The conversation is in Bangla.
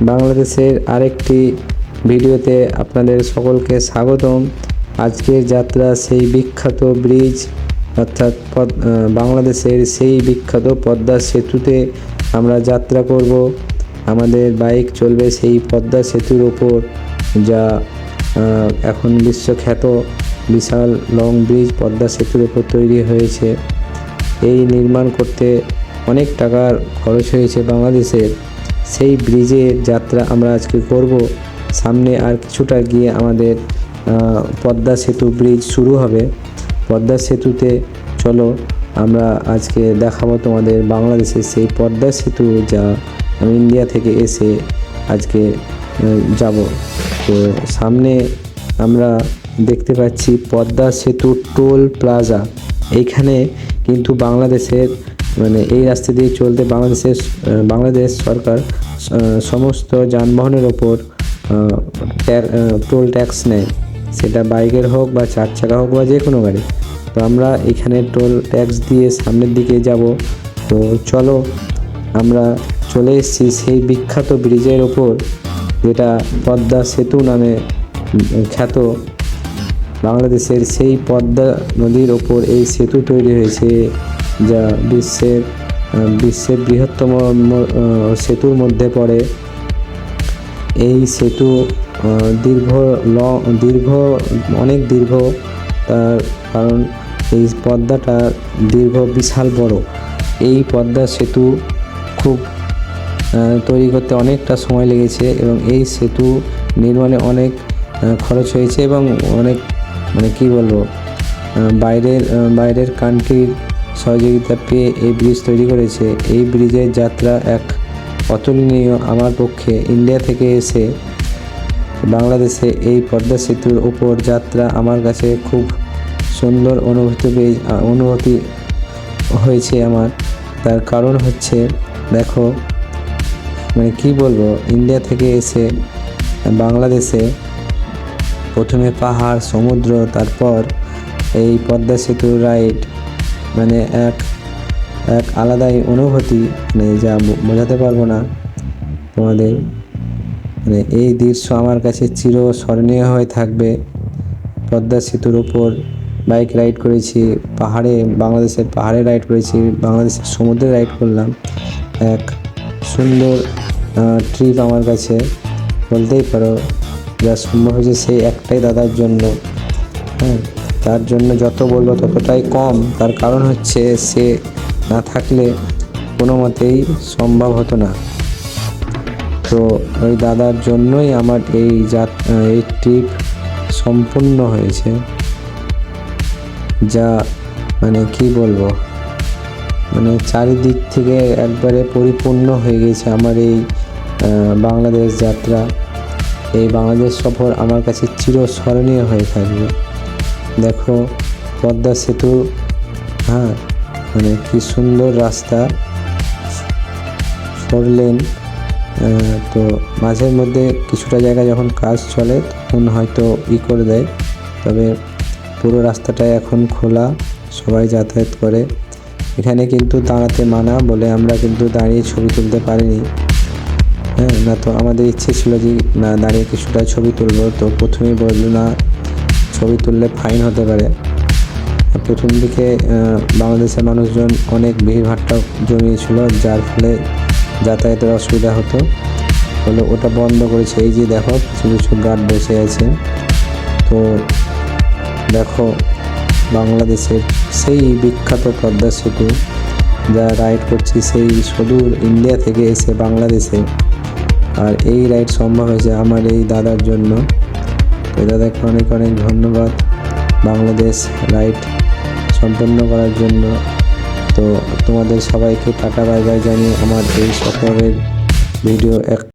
বাংলাদেশের আরেকটি ভিডিওতে আপনাদের সকলকে স্বাগতম। আজকের যাত্রা সেই বিখ্যাত ব্রিজ অর্থাৎ বাংলাদেশের সেই বিখ্যাত পদ্মা সেতুতে আমরা যাত্রা করব। আমাদের বাইক চলবে সেই পদ্মা সেতুর ওপর, যা এখন বিশ্বখ্যাত বিশাল লং ব্রিজ পদ্মা সেতুর ওপর তৈরি হয়েছে। এই নির্মাণ করতে অনেক টাকার খরচ হয়েছে বাংলাদেশের। সেই ব্রিজের যাত্রা আমরা আজকে করব। সামনে আর কিছুটা গিয়ে আমাদের পদ্মা সেতু ব্রিজ শুরু হবে। পদ্মা সেতুতে চলো আমরা আজকে দেখাবো তোমাদের বাংলাদেশের সেই পদ্মা সেতু, যা আমি ইন্ডিয়া থেকে এসে আজকে যাব। তো সামনে আমরা দেখতে পাচ্ছি পদ্মা সেতু টোল প্লাজা। এইখানে কিন্তু বাংলাদেশের এই রাস্তা দিয়ে চলতে বাংলাদেশ সরকার সমস্ত যানবাহনের ওপর টোল ট্যাক্স নেয়, সেটা বাইকের হোক বা 4 চাকা হোক বা যে কোনো গাড়ি। তো আমরা এখানে টোল ট্যাক্স দিয়ে সামনের দিকে যাব। তো চলো, আমরা চলে এসেছি সেই বিখ্যাত ব্রিজের ওপর, যেটা পদ্মা সেতু নামে খ্যাত। বাংলাদেশের সেই পদ্মা নদীর ওপর এই সেতু তৈরি হয়েছে, যা বিশ্বের বৃহত্তম সেতুর মধ্যে পড়ে। এই সেতু অনেক দীর্ঘ, তার কারণ এই পদ্মাটা বিশাল বড়। এই পদ্মা সেতু খুব তৈরি করতে অনেকটা সময় লেগেছে এবং এই সেতু নির্মাণে অনেক খরচ হয়েছে এবং অনেক কি বলবো, বাইরের কান্ট্রির সহযোগিতা পেয়ে এই ব্রিজ তৈরি করেছে। এই ব্রিজের যাত্রা এক অতুলনীয়। আমার পক্ষে ইন্ডিয়া থেকে এসে বাংলাদেশে এই পদ্মা সেতুর উপর যাত্রা আমার কাছে খুব সুন্দর অনুভূতি হয়েছে আমার। তার কারণ হচ্ছে, দেখো কি বলবো, ইন্ডিয়া থেকে এসে বাংলাদেশে প্রথমে পাহাড়, সমুদ্র, তারপর এই পদ্মা সেতুর রাইড, এক আলাদাই অনুভূতি, যা বোঝাতে পারবো না তোমাদের। এই দৃশ্য আমার কাছে চিরস্মরণীয় হয়ে থাকবে। পদ্মা সেতুর ওপর বাইক রাইড করেছি, বাংলাদেশের পাহাড়ে রাইড করেছি, বাংলাদেশের সমুদ্রে রাইড করলাম। এক সুন্দর ট্রিপ আমার কাছে বলতেই পারো। যা সম্ভব হয়েছে সেই একটাই দাদার জন্য। তার জন্য যত বলবো ততটাই কম। তার কারণ হচ্ছে, সে না থাকলে কোনো মতেই সম্ভব হতো না। তো ওই দাদার জন্যই আমার এই ট্রিপ সম্পূর্ণ হয়েছে। যা কি বলবো, চারিদিক থেকে একবারে পরিপূর্ণ হয়ে গেছে আমার এই বাংলাদেশ যাত্রা। এই বাংলাদেশ সফর আমার কাছে চিরস্মরণীয় হয়ে থাকবে। দেখো পদ্মা সেতু, কি সুন্দর রাস্তা, 4 লেন। তো মাঝের মধ্যে কিছুটা জায়গা যখন কাজ চলে তখন হয়তো করে দেয়, তবে পুরো রাস্তাটাই এখন খোলা, সবাই যাতায়াত করে। এখানে কিন্তু দাঁড়াতে মানা বলে আমরা কিন্তু দাঁড়িয়ে ছবি তুলতে পারিনি। না তো আমাদের ইচ্ছে ছিল যে না, দাঁড়িয়ে কিছুটা ছবি তুলবো। তো প্রথমেই বললো না, ছবি তুললে ফাইন হতে পারে। প্রথম দিকে বাংলাদেশের মানুষজন অনেক ভিড়ভাট্টা জমিয়েছিল, যার ফলে যাতায়াতের অসুবিধা হতো বলে ওটা বন্ধ করেছে। এই যে দেখো কিছু গার্ড বসে আছে। তো দেখো বাংলাদেশের সেই বিখ্যাত পদ্মা সেতু, যা রাইড করছি সেই সুদূর ইন্ডিয়া থেকে এসে বাংলাদেশে। আর এই রাইড সম্ভব হয়েছে আমার এই দাদার জন্য। তো দাদাকে অনেক অনেক ধন্যবাদ বাংলাদেশ রাইড সম্পন্ন করার জন্য। তো তোমাদের সবাইকে টাটা বাই বাই জানিয়ে আমার এই সফরের ভিডিও